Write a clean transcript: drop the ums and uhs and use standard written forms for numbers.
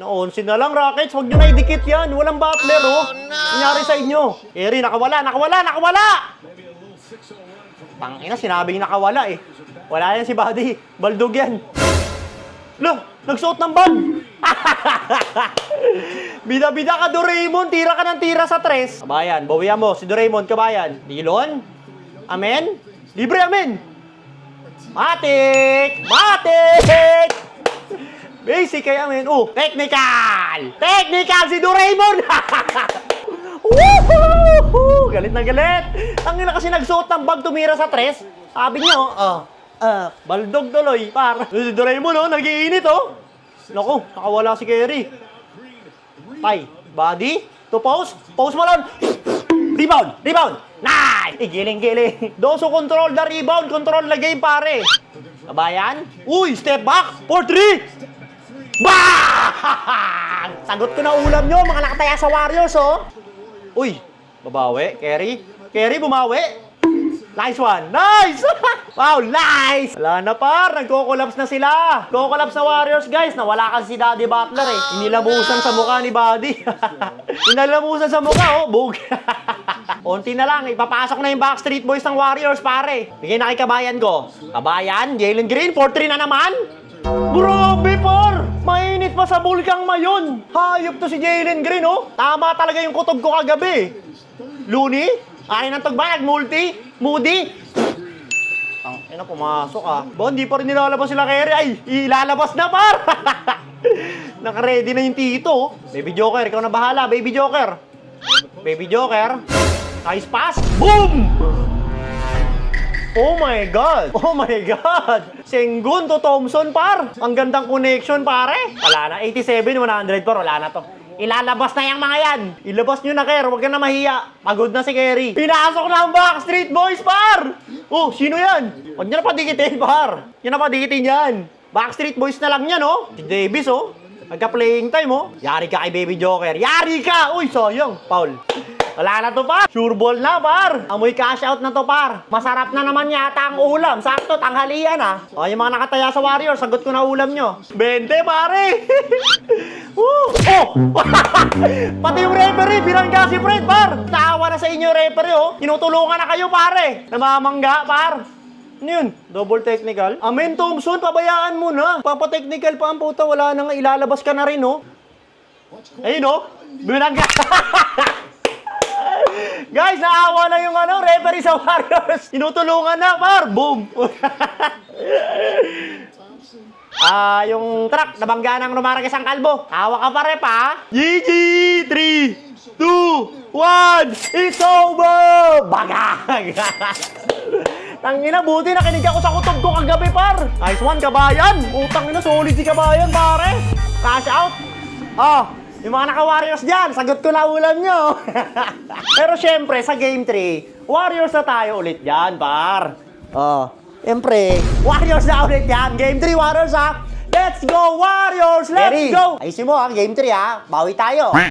Na 11 na lang, Rockets. Huwag nyo na idikit yan. Walang Butler, oh. Nangyari sa inyo. Eri, nakawala. Tangina, sinabing nakawala, eh. Wala yan si Buddy. Baldog yan. Loh, nagsuot ng bag. Bida-bida ka, Doraemon. Tira ka ng tira sa tres. Kabayan, bawian mo. Si Doraemon, kabayan. Dilon? Amen? Libre, amen. Matik! Basic kaya, amen. Oh, technical si Doraemon. Woohoo! Galit na galit. Tangina kasi nagsuot ng bag, tumira sa tres. Sabi niya, baldog tuloy, par. Si Doraemon, oh, nag-iinit, oh. Naku, nakawala si Kerry. Tay, body, to post mo lang. Rebound. Nice! Giling. Doso control the rebound, control the game, pare. Kabayan? Uy, step back, 4-3. Bang! Sagot ko na ulam nyo, mga nakataya sa Warriors, oh. Uy, babawi, Kerry, bumawi. Nice one. Nice! Wow, nice! Wala na, par. Nagko-collapse na sila. Nagko-collapse na Warriors, guys. Nawala kasi si Daddy Butler, eh. Inilabusan sa mukha ni Buddy. Inilabusan sa mukha, oh. Bug. Unti na lang. Ipapasok na yung Backstreet Boys ng Warriors, pare. Bigay na kay kabayan ko. Kabayan, Jalen Green, 4-3 na naman. Grabe, par. Mainit pa sa bulkang mayon. Hayop to si Jalen Green, oh. Tama talaga yung kutob ko kagabi. Looney? Akin ang tugba, nag-multi. Moody. Ang ina, pumasok, ah. Ba, hindi pa rin nilalabas sila Kerry. Ay, ilalabas na, par. Naka-ready na yung tito. Baby Joker, ikaw na bahala. Baby Joker. Nice pass. Boom! Oh my God! Sengun to Thompson, par. Ang gandang connection, pare. Wala na. 87, 100, par. Wala na to. Ilalabas na yung mga yan. Ilabas nyo na, Ker. Huwag ka na mahiya. Pagod na si Kerry. Pinasok na ang Backstreet Boys, par! Oh, sino yan? Huwag nyo na padikitin, par. Nyo na padikitin yan. Backstreet Boys na lang yan, oh. Si Davis, oh. Nagka-playing time, oh. Yari ka kay Baby Joker. Yari ka! Uy, sayang. Foul. Wala na to, par. Sure ball na, par. Amoy cash out na to, par. Masarap na naman yata ang ulam. Sakto, tanghalian, ah. O, yung mga nakataya sa Warriors, sagot ko na ulam nyo. 20, pare. Oh! Pati yung referee, binangga si Fred, par. Naawa na sa inyo yung referee, oh. Tinutulungan na kayo, pare. Namamangga, par. Ano yun? Double technical? Amen, Thompson, pabayaan mo na. Papatechnical pa ang puta, wala nang ilalabas ka na rin, oh. Ayun, oh. Binangga. Guys, naawa na yung referee sa Warriors. Tinutulungan na, par. Boom. Yung truck, nabangga ng Romarques ang kalbo. Tawa ka pare pa. GG! 3, 2, 1, it's over! Bagag! Tangina, buti nakinig ako sa kutob ko kagabi, par. Nice one, kabayan. Utang ina, solid si kabayan, pare. Cash out. Yung mga naka-Warriors dyan, sagot ko na ulam nyo. Pero syempre, sa Game 3, Warriors na tayo ulit dyan, par. Siyempre, Warriors na ulit yan. Game 3, Warriors, ha? Let's go, Warriors! Let's go! Ayusin mo, ha? Game 3, ha? Bawi tayo.